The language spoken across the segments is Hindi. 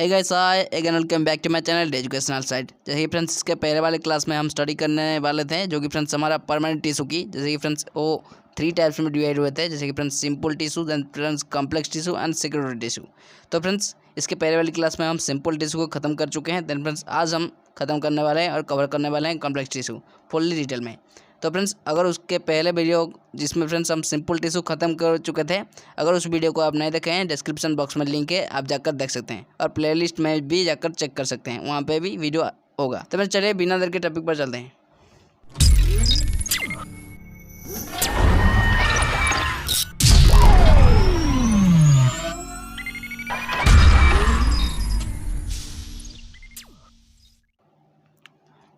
Hey guys, hi again, welcome back to my channel educational site. जैसे कि फ्रेंड्स इसके पहले वाले क्लास में हम स्टडी करने वाले थे, जो कि फ्रेंड्स हमारा परमानेंट टिश्यू की, जैसे कि फ्रेंड्स वो 3 टाइप्स में डिवाइड हुए थे, जैसे कि friends simple tissue, then friends complex tissue and security tissue. तो फ्रेंड्स इसके पहले वाली क्लास में हम सिंपल टिश्यू को खत्म कर चुके हैं। देन फ्रेंड्स आज हम खत्म करने वाले हैं और कवर करने वाले हैं कॉम्प्लेक्स टिश्यू फुल्ली डिटेल में। तो फ्रेंड्स अगर उसके पहले वीडियो जिसमें फ्रेंड्स हम सिंपल टिश्यू खत्म कर चुके थे, अगर उस वीडियो को आप नहीं देखे हैं, डिस्क्रिप्शन बॉक्स में लिंक है, आप जाकर देख सकते हैं और प्लेलिस्ट में भी जाकर चेक कर सकते हैं, वहाँ पे भी वीडियो होगा। तो फ्रेंड्स चलिए बिना देर के टॉपिक पर चलते हैं।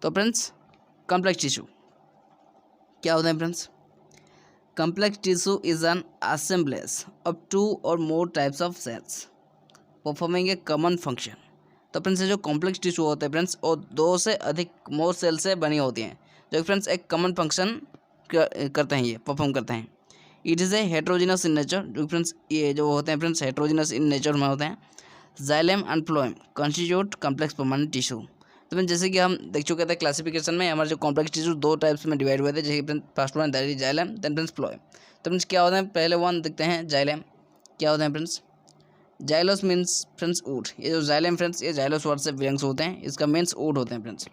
तो फ्रेंड्स कॉम्प्लेक्स टिश्यू क्या होता है friends? Complex tissue is an assemblage of 2 or more types of cells performing a common function। तो फ्रेंड्स जो कॉम्प्लेक्स टिश्यू होते हैं फ्रेंड्स वो 2 से अधिक मोर सेल से बनी होती हैं, जो फ्रेंड्स एक कॉमन फंक्शन करते हैं, ये परफॉर्म करते हैं। It is a heterogeneous in nature, जो फ्रेंड्स ये जो होते हैं फ्रेंड्स हेट्रोजिनस इन नेचर में होते हैं। Xylem and phloem constitute complex permanent tissue. तो फ्रेंड्स जैसे कि हम देख चुके थे क्लासिफिकेशन में, हमारे जो कॉम्प्लेक्स टिश्यू 2 टाइप्स में डिवाइड हुए थे, जैसे friends first one that is xylem, then friends phloem. तो फ्रेंड्स क्या होता है, पहले वन देखते हैं जाइलम क्या होता है friends. Xylos means friends wood. ये जो जाइलम फ्रेंड्स ये जाइलोस वर्ड से बिलोंग्स होते हैं, इसका मीन्स वुड होते हैं फ्रेंड्स।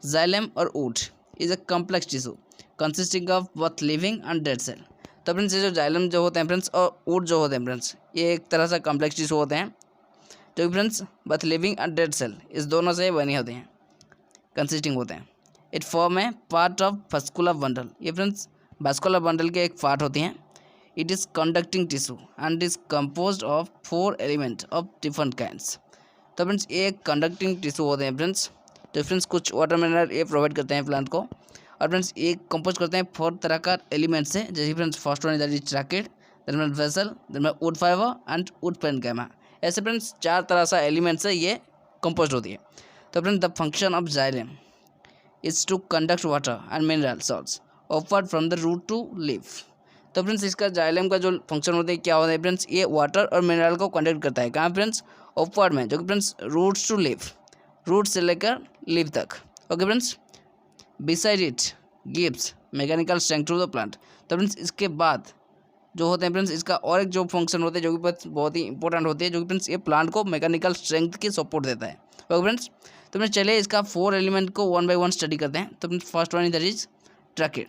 जाइलम और wood is a complex tissue consisting of both living and dead cell. तो फ्रेंड्स ये जो जाइलम जो होते हैं फ्रेंड्स और वुड जो होते हैं फ्रेंड्स, ये एक तरह से कॉम्प्लेक्स टिश्यू होते हैं, जो friends both living and dead cell इस दोनों से बने होते हैं, कंसिस्टिंग होते हैं। इट फॉर्म है पार्ट ऑफ वास्कुलर बंडल। ये फ्रेंड्स वास्कुलर बंडल के एक पार्ट होती हैं। It is conducting tissue and is composed of 4 element of different kinds. तो फ्रेंड्स ये एक कंडक्टिंग टिश्यू होते हैं फ्रेंड्स, तो फ्रेंड्स कुछ वाटर मिनरल ये प्रोवाइड करते हैं प्लांट को, और फ्रेंड्स ये कंपोज करते हैं 4 तरह का एलिमेंट से, जैसे friends first one is tracheid, then vessel, then wood fibre and wood parenchyma. ऐसे फ्रेंड्स 4 तरह से एलिमेंट से ये कंपोज होती है। तो friends the function of xylem is to conduct water and mineral salts upward from the root to leaf. तो फ्रेंड्स इसका जाइलम का जो फंक्शन होता है क्या होता है फ्रेंड्स, ये वाटर और मिनरल को कंडक्ट करता है, कहाँ फ्रेंड्स अपवर्ड में, जो कि friends roots to leaf, root से लेकर लीफ तक। Okay friends, beside it gives mechanical strength to the plant. तो फ्रेंड्स इसके बाद जो होते हैं फ्रेंड्स इसका और एक जो फंक्शन होते हैं, जो कि बहुत ही इंपॉर्टेंट होती है, जो कि फ्रेंड्स ये प्लांट को मैकेनिकल स्ट्रेंथ की सपोर्ट देता है। ओके फ्रेंड्स, तो फ्रेंड्स चलिए इसका 4 एलिमेंट को 1 बाय 1 स्टडी करते हैं। तो friends first one that is tracheid.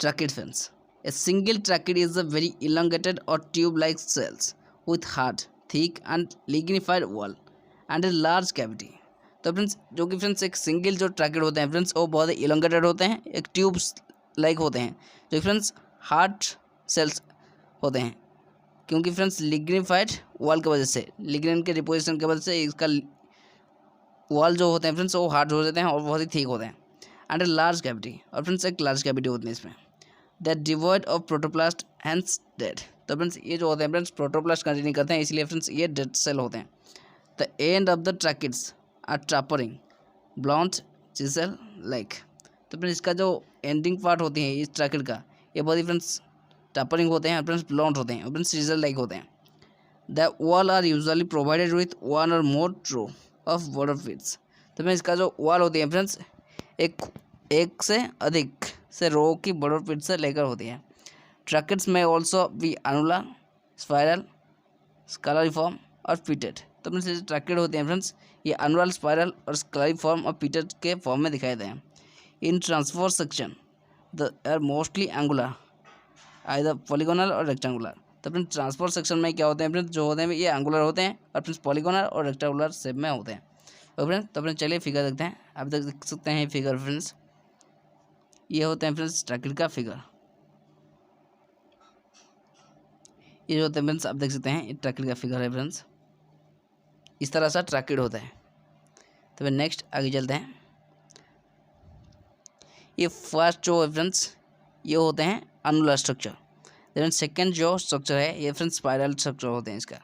Trachea friends. A single trachea is a very elongated or tube-like cells with hard, thick and lignified wall and a large cavity। तो फ्रेंड्स जो कि फ्रेंड्स एक सिंगल जो ट्रैकेड होते हैं फ्रेंड्स वो बहुत ही इलोंगेटेड होते हैं, एक ट्यूब्स लाइक होते हैं, जो फ्रेंड्स हार्ड सेल्स होते हैं, क्योंकि फ्रेंड्स लिग्निफाइड वॉल की वजह से, लिग्निन के डिपोजिशन की वजह से इसका वॉल जो होते हैं फ्रेंड्स वो हार्ड हो जाते हैं और बहुत ही थिक होते हैं। एंड ए लार्ज कैविटी, और फ्रेंड्स एक लार्ज कैविटी होती है इसमें। That devoid of protoplast hence dead. तो फ्रेंड्स ये जो होते हैं फ्रेंड्स प्रोटोप्लास्ट कंटिन्यू करते हैं, इसलिए फ्रेंड्स ये डेड सेल होते हैं। The end of the tracheids are tapering blunt chisel like. तो फ्रेंड्स इसका जो एंडिंग पार्ट होती है इस ट्रैकेड का, ये बहुत ही फ्रेंड्स ट्रापरिंग होते हैं और फ्रेंड्स ब्लॉन्ट होते हैं और फ्रेंड्स चिसल लाइक होते हैं। The wall are usually provided with 1 और more row of border pits. तो फ्रेंड्स इसका जो वॉल होती है फ्रेंड्स एक से अधिक से रो की बॉर्डर फिट से लेकर होती है। ट्रैकेड्स में ऑल्सो बी अनुलर, स्पाइरल, स्केलरिफॉर्म और पिटेड। तो फ्रेंड्स ट्रैकेड होते हैं फ्रेंड्स ये अनुलर, स्पाइरल और स्केलरिफॉर्म और पिटेड के फॉर्म में दिखाई देते हैं। In transverse section the are mostly angular, either polygonal और रेक्टेंगुलर। तो फ्रेंड्स ट्रांसफर सेक्शन में क्या होते हैं फ्रेंड्स, जो होते हैं ये एंगुलर होते हैं और फ्रेंड्स पॉलीगोनल और रेक्टेंगुलर शेप में होते हैं। तो फ्रेंड्स चलिए फिगर देखते हैं। आप देख सकते हैं फिगर फ्रेंड्स, ये होते हैं फ्रेंड्स ट्रैकेड का फिगर। ये जो होते हैं फ्रेंड्स आप देख सकते हैं ये ट्रैकेड का फिगर है फ्रेंड्स, इस तरह से ट्रैकेड होता है। तो फिर नेक्स्ट आगे चलते हैं। ये फर्स्ट जो है फ्रेंड्स ये होते हैं अनुलर स्ट्रक्चर, देन सेकेंड जो स्ट्रक्चर है ये फ्रेंड्स स्पाइरल स्ट्रक्चर होते हैं इसका,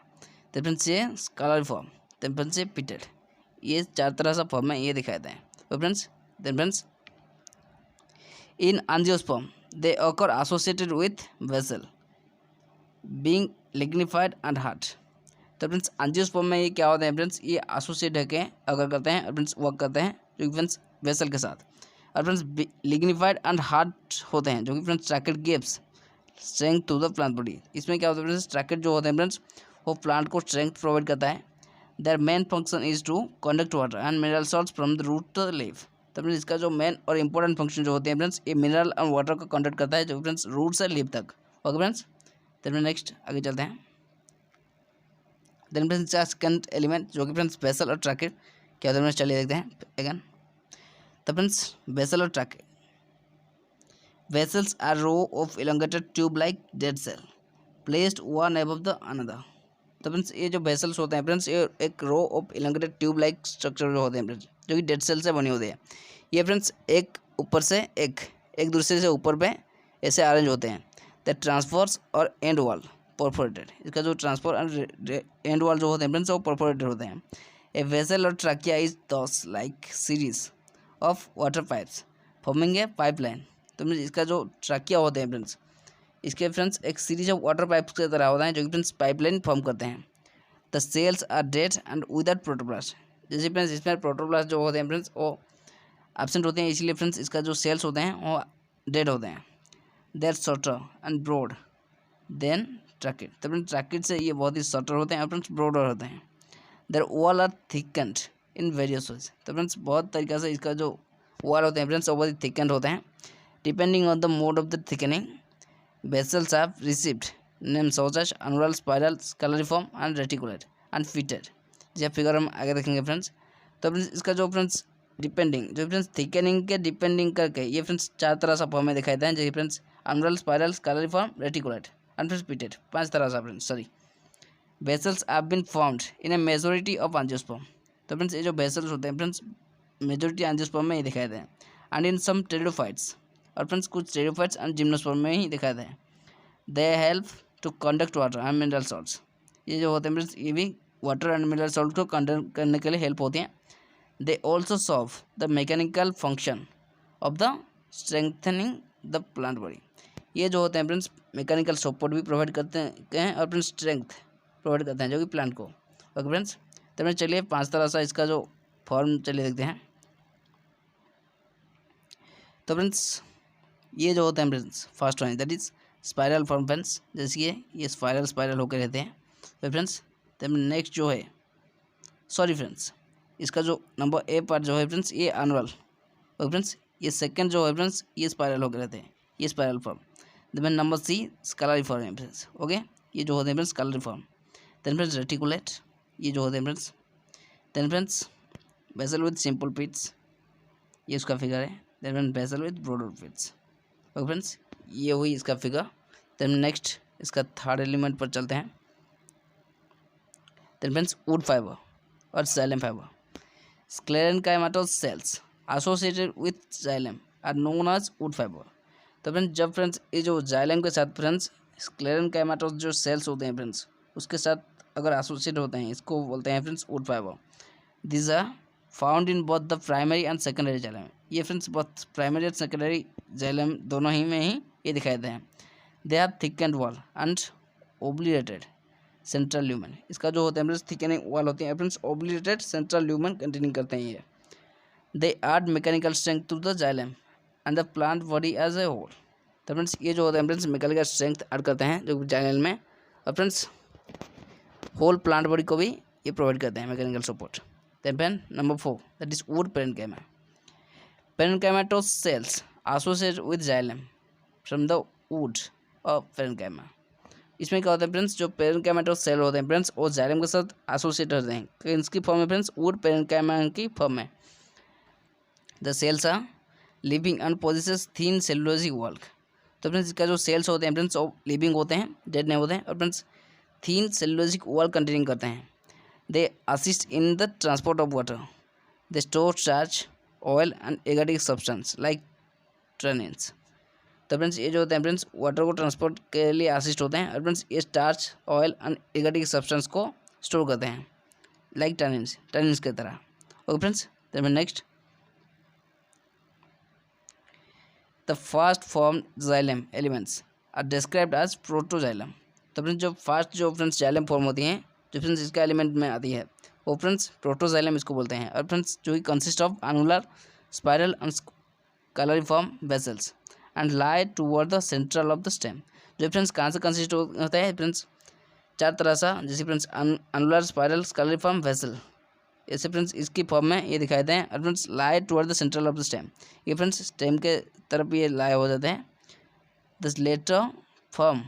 तो फ्रेंड्स ये स्केलरिफॉर्म, देन फ्रेंड्स ये पिटेड। ये 4 तरह से फॉर्म में ये दिखाते हैं। तो friends then friends in angiosperm they occur associated with vessel being lignified and hard. तो फ्रेंड्स एंजियोस्पर्म में ये क्या होता है फ्रेंड्स, ये एसोसिएट है के अगर करते हैं फ्रेंड्स, वर्क करते हैं जो कि फ्रेंड्स वेसल के साथ, और फ्रेंड्स लिग्निफाइड एंड हार्ड होते हैं जो कि friends tracheid gives strength to the plant body. इसमें क्या होता है फ्रेंड्स, ट्रैकेट जो होते हैं फ्रेंड्स वो प्लांट को स्ट्रेंथ प्रोवाइड करता है। Their main function is to conduct water and mineral salts from the root to the leaf. तो फ्रेंड्स इसका जो मेन और इंपॉर्टेंट फंक्शन जो होते हैं फ्रेंड्स, ये मिनरल और वाटर को कंडक्ट करता है जो कि फ्रेंड्स रूट से लीफ तक। ओके फ्रेंड्स, तो नेक्स्ट आगे चलते हैं। देन फ्रेंड्स सेकंड एलिमेंट जो कि फ्रेंड्स वेसल और ट्रैकेट क्या होता है, चलिए देखते हैं अगेन। तो फ्रेंड्स वेसल और tracheid, vessels are row of elongated tube like dead cell placed one above the another. तो फ्रेंड्स ये जो वेसल्स होते हैं फ्रेंड्स, ये एक row of elongated tube like structure जो होते हैं फ्रेंड्स, जो कि डेड सेल से बने होते हैं। ये फ्रेंड्स एक ऊपर से एक दूसरे से ऊपर पे ऐसे अरेंज होते हैं। द ट्रांसफर्स और एंड वॉल परफोरेटेड, इसका जो ट्रांसफर एंड एंड वॉल जो होते हैं फ्रेंड्स वो परफोरेटेड होते हैं। ए वेसल और ट्रैकिया इज दस like series of water pipes forming a pipeline. तो फ्रेंड्स इसका जो ट्रैकिया होते हैं फ्रेंड्स, इसके फ्रेंड्स एक सीरीज ऑफ वाटर पाइप्स की तरह होता है जो कि फ्रेंड्स पाइपलाइन फॉर्म करते हैं। The cells are dead and without protoplast, जैसे फ्रेंड्स इसमें प्रोटोप्लास्ट जो होते हैं फ्रेंड्स वो एब्सेंट होते हैं, इसलिए फ्रेंड्स इसका जो सेल्स होते हैं वो डेड होते हैं। They are shorter and broad than tracheid. तो फ्रेंड्स ट्रैकेट से ये बहुत ही शॉर्टर होते हैं और फ्रेंड्स ब्रॉडर होते हैं। Their wall are thickened in various ways. तो फ्रेंड्स बहुत तरीक़ा से इसका जो वॉल होते हैं फ्रेंड्स वो बहुत ही थिकन्ड होते हैं। Depending on the mode of the thickening vessels have received names such as annular, spiral, scalariform and reticulate and pitted. ये फिगर हम आगे देखेंगे फ्रेंड्स। तो फ्रेंड्स इसका जो फ्रेंड्स डिपेंडिंग जो फ्रेंड्स थिकनिंग के डिपेंडिंग करके ये फ्रेंड्स 4 तरह से फॉर्म में दिखाई देते हैं, जैसे friends annular, spiral, scalariform, reticulate and friends pitted, 5 तरह से friends sorry vessels have been formed in a majority of angiosperm. तो फ्रेंड्स ये जो वेसल्स होते हैं फ्रेंड्स मेजोरिटी एंजियोस्पर्म में ही दिखाई देते हैं एंड इन सम टेरिडोफाइट्स, और फ्रेंड्स कुछ टेरिडोफाइट्स एंड जिम्नोस्पर्म में ही दिखाई देते हैं। They help to conduct water and mineral salts, ये जो होते हैं फ्रेंड्स ये भी वाटर एंड मिनरल सॉल्ट को कंडक्ट करने के लिए हेल्प होती हैं। They also solve the mechanical function of the strengthening the plant body, ये जो होते हैं फ्रेंड्स मैकेनिकल सपोर्ट भी प्रोवाइड करते हैं और फ्रेंड्स स्ट्रेंथ प्रोवाइड करते हैं जो कि प्लांट को। ओके फ्रेंड्स, तो फ्रेंड्स चलिए 5 तरह से इसका जो फॉर्म चलिए देखते हैं। तो फ्रेंड्स ये जो होते हैं friends first one that is spiral form friends, जैसे ये स्पाइरल होकर रहते हैं। तो फ्रेंड्स तब नेक्स्ट जो है सॉरी फ्रेंड्स इसका जो नंबर ए पार्ट जो है फ्रेंड्स ये अनुरल। ओके फ्रेंड्स ये सेकंड जो है फ्रेंड्स ये स्पाइरल होकर रहते हैं, ये spiral form. Then number C scalariform है फ्रेंड्स। ओके ये जो होते हैं friends scalariform. Then friends reticulate, ये जो होते हैं friends. Then friends vessel with simple pits, ये उसका फिगर है। Then friends vessel with broader pits. Okay friends ये हुई इसका फिगर। देन नेक्स्ट इसका थर्ड एलिमेंट पर चलते हैं। देन फ्रेंड्स वुड फाइबर और xylem fibre, sclerenchymatous cells associated with xylem are known as wood fibre. तो फ्रेंड्स जब फ्रेंड्स ये जो जाइलम के साथ फ्रेंड्स स्क्लेरेनकाइमेटोस जो सेल्स होते हैं फ्रेंड्स उसके साथ अगर एसोसिएट होते हैं इसको बोलते हैं friends wood fibre. This are found in both the primary and secondary xylem, ये फ्रेंड्स बोथ प्राइमरी और सेकेंडरी जाइलम दोनों ही में ही ये दिखाई देते हैं। They have thickened wall and obliterated central lumen, इसका जो होता है फ्रेंड्स थिकनिंग वॉल होती है friends obliterated central lumen containing करते हैं ये। They add mechanical strength to the xylem and the plant body as A whole. तो फ्रेंड्स ये जो होता है फ्रेंड्स मैकेनिकल स्ट्रेंथ ऐड करते हैं जो जाइलम में, और फ्रेंड्स होल प्लांट बॉडी को भी ये प्रोवाइड करते हैं mechanical support. Then number 4 that is wood parenchyma. Parenchymatous cells associated with xylem from the wood of parenchyma. इसमें क्या होता है फ्रेंड्स जो पेरेन्काइमेटोस सेल होते हैं फ्रेंड्स वो जाइलम के साथ एसोसिएट होते हैं, इसकी फॉर्म में फ्रेंड्स वुड पेरेन्काइमा की फॉर्म में। The cells are living and possesses thin cellulosic wall. तो फ्रेंड्स इसका जो सेल्स होते हैं फ्रेंड्स वो लिविंग होते हैं, डेड नहीं होते हैं, और friends thin cellulosic wall containing करते हैं। They assist in the transport of water, they store charge oil and ergastic substance like tannins. तो फ्रेंड्स ये जो होते हैं फ्रेंड्स वाटर को ट्रांसपोर्ट के लिए असिस्ट होते हैं, और फ्रेंड्स ये starch oil and ergastic substance को स्टोर करते हैं लाइक टैनिन्स की तरह। Okay friends then next the first form xylem elements are described as protoxylem. तो फ्रेंड्स जो फर्स्ट जो फ्रेंड्स जाइलम फॉर्म होती हैं, जो फ्रेंड्स इसका एलिमेंट में आती है, वो फ्रेंड्स प्रोटोजाइलम इसको बोलते हैं। और फ्रेंड्स जो कि consist of annular spiral and scalariform vessels and lie toward the central of the stem. जो फ्रेंड्स कहाँ से कंसिस्ट होता है फ्रेंड्स, चार तरह सा, जैसे friends annular spiral scalariform vessel, ऐसे फ्रेंड्स इसकी फॉर्म में ये दिखाते हैं। और friends lie toward the central of the stem, ये फ्रेंड्स स्टेम के तरफ ये लाई हो जाते हैं। The latter form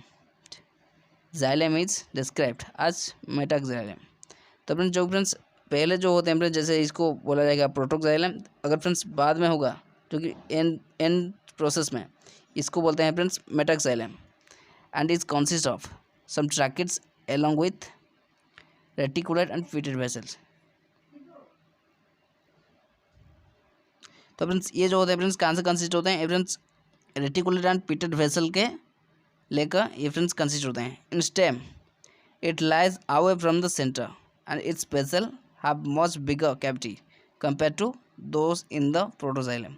xylem is described as metaxylem. तो फ्रेंड्स जो फ्रेंड्स पहले जो होते हैं फ्रेंड्स, जैसे इसको बोला जाएगा प्रोटोक्साइलम, अगर फ्रेंड्स बाद में होगा जो कि एंड प्रोसेस में, इसको बोलते हैं friends metaxylem. And is consist of some tracheids along with reticulate and pitted vessels। तो फ्रेंड्स ये जो होते हैं फ्रेंड्स कहाँ से कंसिस्ट होते हैं, friends reticulate and pitted vessel के लेकर ये फ्रेंड्स कंसिस्ट होते हैं। In stem it lies away from the centre and its vessel have much bigger cavity compare to those in the protoxylem.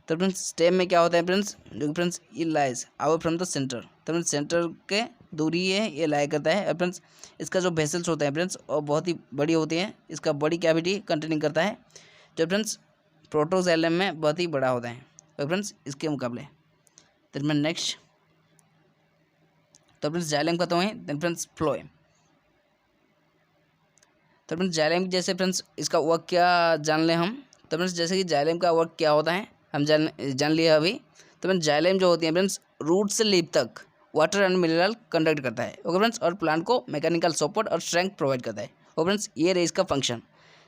तो फ्रेंड्स स्टेम में क्या होता है फ्रेंड्स, जो फ्रेंड्स ये lies away from the centre, तो फ्रेंड्स सेंटर के दूरी है ये लाई करता है। और फ्रेंड्स इसका जो वेसल्स होते हैं फ्रेंड्स और बहुत ही बड़ी होती हैं, इसका बड़ी कैविटी कंटेनिंग करता है, जो फ्रेंड्स प्रोटोजाइलम में बहुत ही बड़ा होता है और फ्रेंड्स इसके मुकाबले। देन मैं नेक्स्ट, तो फ्रेंड्स जाइलम खत्म हुए, देन फ्रेंड्स फ्लोएम। तो फ्रेंड्स जाइलम जैसे फ्रेंड्स इसका वर्क क्या जान लें हम। तो फ्रेंड्स जैसे कि जाइलम का वर्क क्या होता है हम जान लिया अभी। तो फ्रेंड्स जाइलम जो होती है फ्रेंड्स रूट से लीफ तक वाटर एंड मिनरल कंडक्ट करता है, ओके फ्रेंड्स, और प्लांट को मैकेनिकल सपोर्ट और स्ट्रेंथ प्रोवाइड करता है, ओके फ्रेंड्स, ये रही इसका फंक्शन।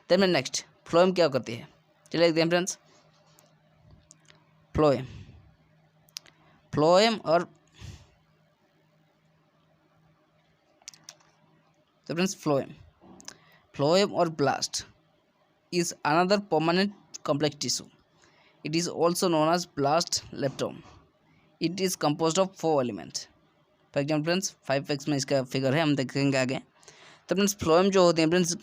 देन मैं नेक्स्ट फ्लोएम क्या करती है, चलिए देखते हैं फ्रेंड्स। फ्लोएम फ्लोएम और तो फ्रेंड्स फ्लोएम और blast is another permanent complex tissue. It is also known as blast lepton. It is composed of 4 elements. For example friends 5x में इसका फिगर है, हम देखेंगे आगे। तो फ्रेंड्स फ्लोएम जो होते हैं फ्रेंड्स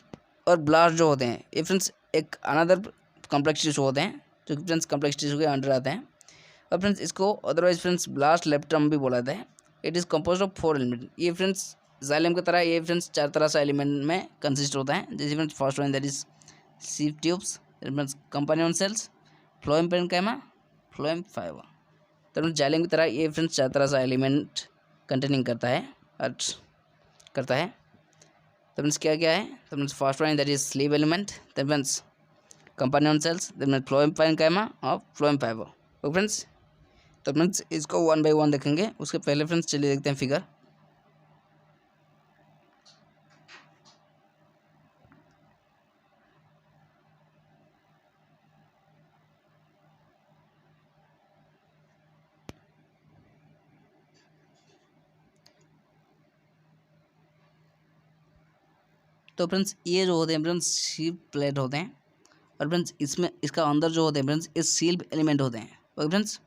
और ब्लास्ट जो होते हैं, ये फ्रेंड्स एक अनदर कॉम्प्लेक्स टिश्यू होते हैं, जो कि फ्रेंड्स कॉम्प्लेक्स टिश्यू के अंडर आते हैं। और फ्रेंड्स इसको अदरवाइज फ्रेंड्स ब्लास्ट लेप्टम भी बोला जाता है। It is compose of 4 element. ये फ्रेंड्स जाइलम की तरह ये फ्रेंड्स 4 तरह से एलिमेंट में कंसिस्ट होता है। जैसे friends first one that is sieve tubes, companion cells, phloem parenchyma, phloem fiber। तो जाइलम की तरह ये फ्रेंड्स 4 तरह से एलिमेंट कंटेनिंग करता है। तो फ्रेंड्स क्या क्या है, तो friends first one that is sieve element, then friends companion cells, then phloem parenchyma और फ्लोएम फाइबर। ओके फ्रेंड्स, तो फ्रेंड्स इसको 1 बाय 1 देखेंगे। उसके पहले फ्रेंड्स चलिए देखते हैं फिगर। तो फ्रेंड्स ये जो होते हैं फ्रेंड्स सील प्लेट होते हैं, और फ्रेंड्स इसमें इसका अंदर जो होते हैं फ्रेंड्स ये सील्ड एलिमेंट होते हैं, ओके फ्रेंड्स।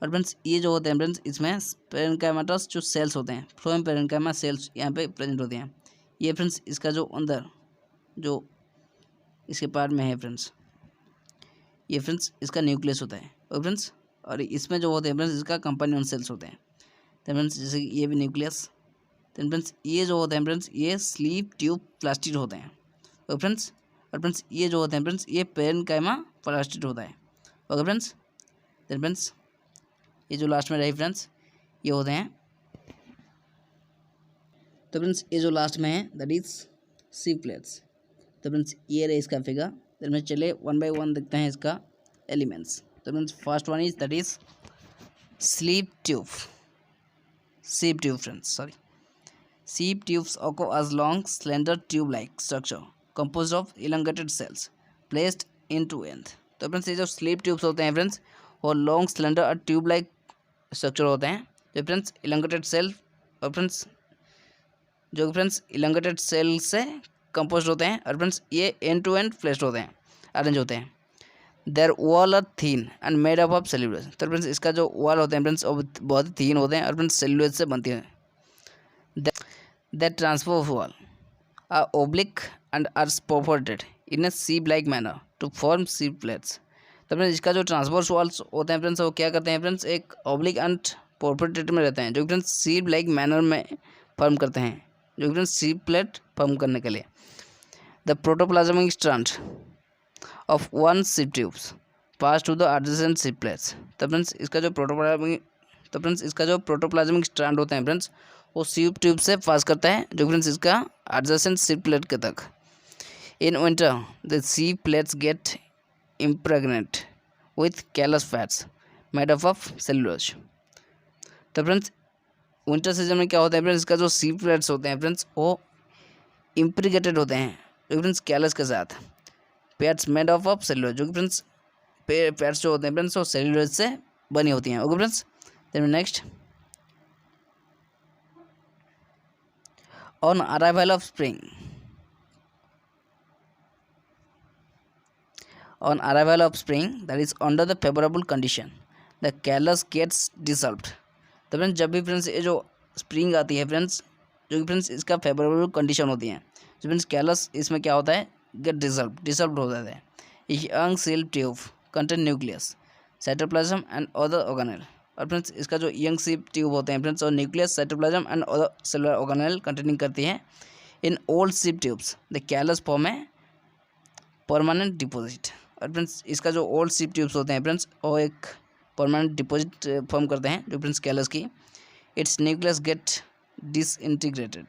और फ्रेंड्स ये जो होते हैं फ्रेंड्स इसमें पेरेंकाइमाटस जो सेल्स होते हैं, फ्लोएम पेरेंकाइमा सेल्स यहाँ पे प्रेजेंट होते हैं। ये फ्रेंड्स इसका जो अंदर जो इसके पार्ट में है फ्रेंड्स, ये फ्रेंड्स इसका न्यूक्लियस होता है, ओके फ्रेंड्स। और इसमें जो होते हैं फ्रेंड्स इसका कंपानियन सेल्स होते हैं। तो फ्रेंड्स जैसे कि ये भी न्यूक्लियस। तो फ्रेंड्स ये जो होते हैं फ्रेंड्स ये स्लीव ट्यूब प्लास्टिड होते हैं, ओके फ्रेंड्स। और फ्रेंड्स ये जो होते हैं फ्रेंड्स ये पेरेंकाइमा प्लास्टिड होता है, ओके फ्रेंड्स। देन फ्रेंड्स ये जो लास्ट में रही फ्रेंड्स ये होते हैं। तो फ्रेंड्स ये जो लास्ट में है दैट इज सीव प्लेट्स। तो फ्रेंड्स ये रही इसका फिगर। देन में चले 1 बाय 1 देखते हैं इसका एलिमेंट्स। तो friends first one is that is sieve tube friends, sorry. Sieve tubes occur as long, slender tube-like structure composed of elongated cells placed end to end। तो फ्रेंड्स ये जो स्लीप ट्यूब्स होते हैं फ्रेंड्स और लॉन्ग सिलेंडर और ट्यूब लाइक स्ट्रक्चर होते हैं, जो फ्रेंड्स इलंगेटेड सेल और फ्रेंड्स जो फ्रेंड्स इलंगेटेड सेल से कंपोज होते हैं। और फ्रेंड्स ये एंड टू एंड प्लेस्ड होते हैं, अरेंज होते हैं। Their wall are thin and made up of cellulose. तो फ्रेंड्स इसका जो वॉल होते हैं फ्रेंड्स बहुत ही थीन होते हैं और फ्रेंड्स सेल्यूलोज से बनती है। That transfer wall are oblique and are perforated in a sieve-like manner to form sieve plates। तो फ्रेंड्स इसका जो ट्रांसवर्स वॉल्स होते हैं फ्रेंड्स वो क्या करते हैं फ्रेंड्स, एक ऑब्लिक एंड पोर्ट्रेट में रहते हैं, जो फ्रेंड्स सीप लाइक मैनर में फॉर्म करते हैं, जो फ्रेंड्स सीप प्लेट फॉर्म करने के लिए। The protoplasmic strand of one sieve tubes pass to the adjacent sieve plates. तो फ्रेंड्स इसका जो प्रोटोप्लाज्मिक स्ट्रैंड होते हैं फ्रेंड्स वो सीप ट्यूब से पास करता है, जो फ्रेंड्स इसका एडजेसेंट सीप प्लेट के तक। In winter the sieve plates get impregnated with callus fats made up of cellulose. तो फ्रेंड्स विंटर सीजन में क्या होता है फ्रेंड्स, इसका जो सीप प्लेट्स होते हैं फ्रेंड्स वो इम्प्रीगेटेड होते हैं, जो फ्रेंड्स कैलस के साथ, पैड्स मेड ऑफ सेलुलोज, जो फ्रेंड्स पैड्स जो होते हैं फ्रेंड्स वो सेलुलोज से बनी होती हैं। Okay friends, then next, on arrival of spring, on arrival of spring that is under the favorable condition the callus gets dissolved। तो फ्रेंड्स जब भी फ्रेंड्स ये जो स्प्रिंग आती है फ्रेंड्स, जो कि फ्रेंड्स इसका फेवरेबल कंडीशन होती है, जो फ्रेंड्स कैलस इसमें क्या होता है, गेट डिसॉल्व हो जाता है। Young cell tube contain nucleus cytoplasm and other organelle. और फ्रेंड्स इसका जो यंग सेल ट्यूब होते हैं फ्रेंड्स और nucleus cytoplasm and other cellular organelle containing करती है। In old sieve tubes the callus form है परमानेंट डिपॉजिट। और फ्रेंड्स इसका जो ओल्ड सीप ट्यूब्स होते हैं फ्रेंड्स वो एक परमानेंट डिपॉजिट फॉर्म करते हैं, जो फ्रेंड्स कैलस की। Its nucleus get disintegrated.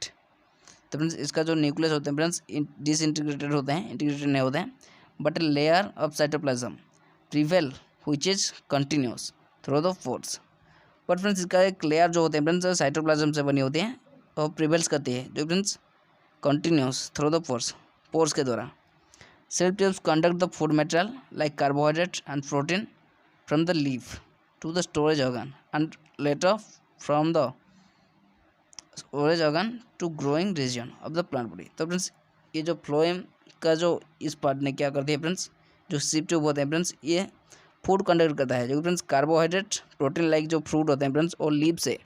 तो फ्रेंड्स इसका जो न्यूक्लियस होते हैं फ्रेंड्स डिसइंटीग्रेटेड होते हैं, इंटीग्रेटेड नहीं होते हैं, but layer of cytoplasm prevail which is continuous through the pores. But friends इसका एक लेयर जो होते हैं फ्रेंड्स साइटोप्लाज्म से बनी होती है और प्रिवेल्स करती है, जो friends continuous through the pores के द्वारा। Cell tubes conduct the food material like carbohydrate and protein from the leaf to the storage organ and later from the storage organ to growing region of the plant body। तो फ्रेंड्स ये जो फ्लोएम का जो इस पार्ट ने क्या करती है फ्रेंड्स, जो सीप ट्यूब होते हैं फ्रेंड्स ये फूड कंडक्ट करता है, जो फ्रेंड्स कार्बोहाइड्रेट प्रोटीन लाइक जो फ्रूट होते हैं फ्रेंड्स और लीफ से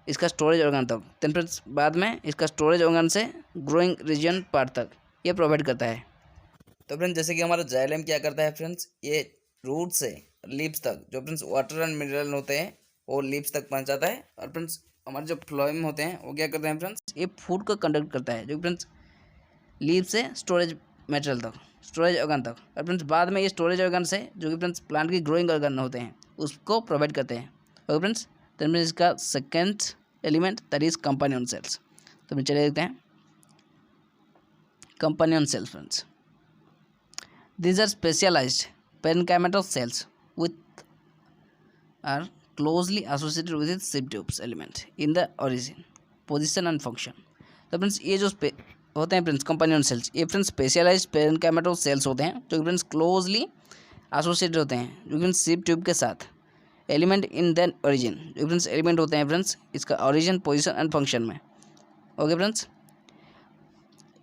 इसका स्टोरेज ऑर्गन तक, देन फ्रेंड्स बाद में इसका स्टोरेज ऑर्गन से ग्रोइंग रीजन पार्ट तक ये प्रोवाइड करता है। तो फ्रेंड्स जैसे कि हमारा जाइलम क्या करता है फ्रेंड्स, ये रूट से लीव्स तक जो फ्रेंड्स वाटर एंड मिनरल होते हैं वो लीव्स तक पहुंचाता है। और फ्रेंड्स हमारे जो फ्लोएम होते हैं वो क्या करते हैं फ्रेंड्स, ये फूड को कंडक्ट करता है, जो फ्रेंड्स लीव से स्टोरेज मटेरियल तक, स्टोरेज ऑर्गन तक। और फ्रेंड्स बाद में ये स्टोरेज ऑर्गन से जो कि फ्रेंड्स प्लांट की ग्रोइंग ऑर्गन होते हैं उसको प्रोवाइड करते हैं। ओके फ्रेंड्स, देन फ्रेंड्स इसका second element that is companion cells. तो चलिए देखते हैं companion cells friends. These are specialized parenchymatous cells which are closely associated with its seed tubes element in the origin, position and function। तो फ्रेंड्स ये जो होते हैं फ्रेंड्स कंपानियन सेल्स, ये फ्रेंड्स स्पेशलाइज्ड पेरेनकाइमेटोस सेल्स होते हैं, जो फ्रेंड्स क्लोजली एसोसिएटेड होते हैं जो फ्रेंड्स सीप ट्यूब के साथ। एलिमेंट इन दैन ओरिजिन, जो फ्रेंड्स एलिमेंट होते हैं फ्रेंड्स इसका ओरिजिन, पोजिशन एंड फंक्शन में। Okay friends,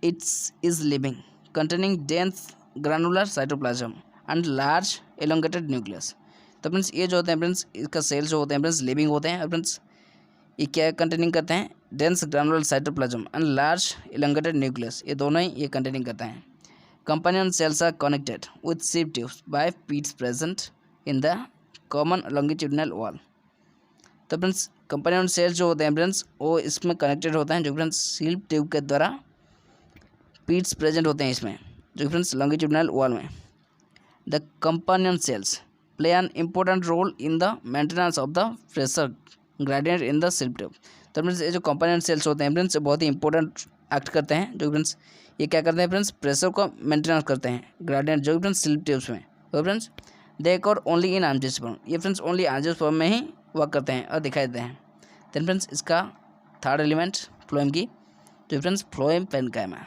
it's is living containing dense granular cytoplasm and large elongated nucleus. तो फ्रेंड्स ये जो होते हैं फ्रेंड्स इसका सेल्स जो होते हैं फ्रेंड्स लिविंग होते हैं। और फ्रेंड्स ये क्या कंटेनिंग करते हैं, dense granular cytoplasm and large elongated nucleus, ये दोनों ही ये कंटेनिंग करते हैं। Companion cells are connected with sieve tubes by pits present in the common longitudinal wall. तो फ्रेंड्स कंपानियन सेल्स जो होते हैं फ्रेंड्स वो इसमें कनेक्टेड होते हैं, जो फ्रेंड्स सीप ट्यूब के द्वारा पीट्स प्रेजेंट होते हैं इसमें, जो फ्रेंड्स लॉन्गिट्यूडनल वॉल में। The companion cells play an important role in the maintenance of the pressure gradient in the sieve tube. तो फ्रेंड्स ये जो कंपानियन सेल्स होते हैं फ्रेंड्स बहुत ही इंपॉर्टेंट एक्ट करते हैं, जो फ्रेंड्स ये क्या करते हैं फ्रेंड्स प्रेशर को मेंटेनेंस करते हैं ग्रेडियंट जो फ्रेंड्स सीप ट्यूब्स में। तो फ्रेंड्स दे और ओनली इन एंजियोस्पर्म, ये फ्रेंड्स ओनली एंजियोस्पर्म में ही वर्क करते हैं और दिखाई देते हैं। देन फ्रेंड्स इसका थर्ड एलिमेंट फ्लोएम की, जो friends phloem parenchyma.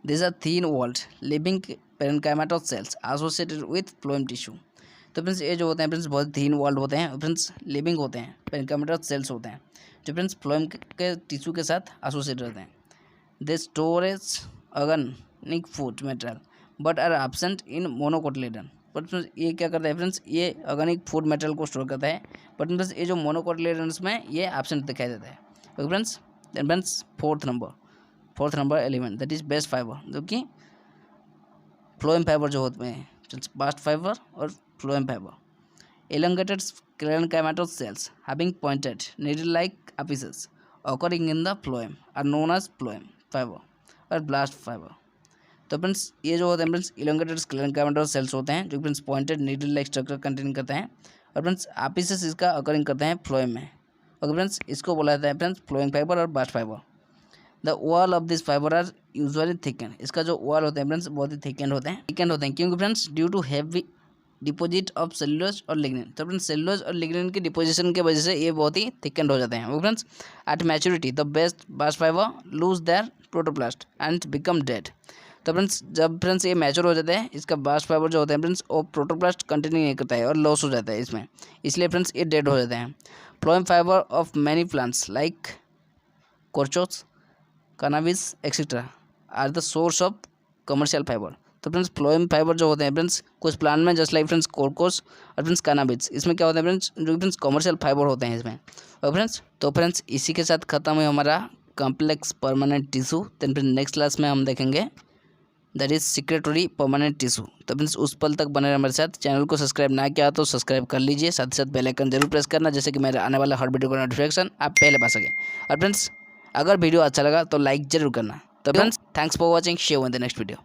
These are thin-walled living parenchymatous cells associated with phloem tissue। तो फ्रेंड्स ये जो होते हैं फ्रेंड्स बहुत थीन वॉल्ड होते हैं, फ्रेंड्स लिविंग होते हैं, पेरेन्काइमेटस सेल्स होते हैं जो फ्रेंड्स फ्लोएम के टिश्यू के साथ एसोसिएटेड रहते हैं। They storage organic food material but are absent in monocotyledon. But friends ये क्या करता है फ्रेंड्स, ये ऑर्गेनिक फूड मटेरियल को स्टोर करता है, बट फ्रेंड्स ये जो मोनोकोटिलेडन्स में ये एब्सेंट दिखाई देता है। Okay friends, then friends fourth number element that is bast fibre, जो कि फ्लोएम फाइबर जो होते हैं बास्ट फाइबर और phloem fibre. Elongated sclerenchymatous cells having pointed needle-like apices occurring in the phloem are known as phloem fiber और blast fiber. तो फ्रेंड्स ये जो होते हैं फ्रेंड्स इलोंगेटेड स्क्लेरेंकाइमेटोस सेल्स होते हैं जो friends pointed needle like structure contain करते हैं और फ्रेंड्स एपिसेस इसका अकरिंग करते हैं फ्लोएम में. ओके फ्रेंड्स, इसको बोला जाता है फ्रेंड्स फ्लोइंग फाइबर और bast fibre. The wall of this fibre are usually thicken. इसका जो वॉल होते हैं फ्रेंड्स बहुत ही थिकन होते हैं क्योंकि friends due to heavy deposit of cellulose और लिग्निन. तो फ्रेंड्स सेलुलोज और लिग्निन की डिपोजिशन की वजह से ये बहुत ही थिकन हो जाते हैं. वो friends at maturity the best bast fibre lose their protoplast and become dead. तो फ्रेंड्स जब फ्रेंड्स ये मैच्योर हो जाते हैं इसका बास्ट फाइबर जो होता है फ्रेंड्स वो प्रोटोप्लास्ट कंटिन्यू नहीं करता है और लॉस हो जाता है इसमें, इसलिए फ्रेंड्स ये डेड हो जाते हैं. Phloem fibre of many plants like corchorus, cannabis etcetera are the source of commercial fibre. तो फ्रेंड्स फ्लोएम फाइबर जो होते हैं फ्रेंड्स कुछ प्लांट में जस्ट लाइक फ्रेंड्स कोरकोस और फ्रेंड्स कैनाबिस, इसमें क्या होता है फ्रेंड्स जो फ्रेंड्स कमर्शियल फाइबर होते हैं इसमें. और फ्रेंड्स तो फ्रेंड्स इसी के साथ खत्म है हमारा complex permanent tissue. Then friends next class में हम देखेंगे that is secretory permanent tissue. तो फ्रेंड्स उस पल तक बने रहे हमारे साथ. चैनल को सब्सक्राइब ना किया तो सब्सक्राइब कर लीजिए, साथ ही साथ बेल आइकन जरूर प्रेस करना जैसे कि मेरे आने वाला हर वीडियो का नोटिफिकेशन आप पहले पा सकें. और फ्रेंड्स अगर वीडियो अच्छा लगा तो लाइक जरूर करना. तो friends thanks for watching, see you in the next video.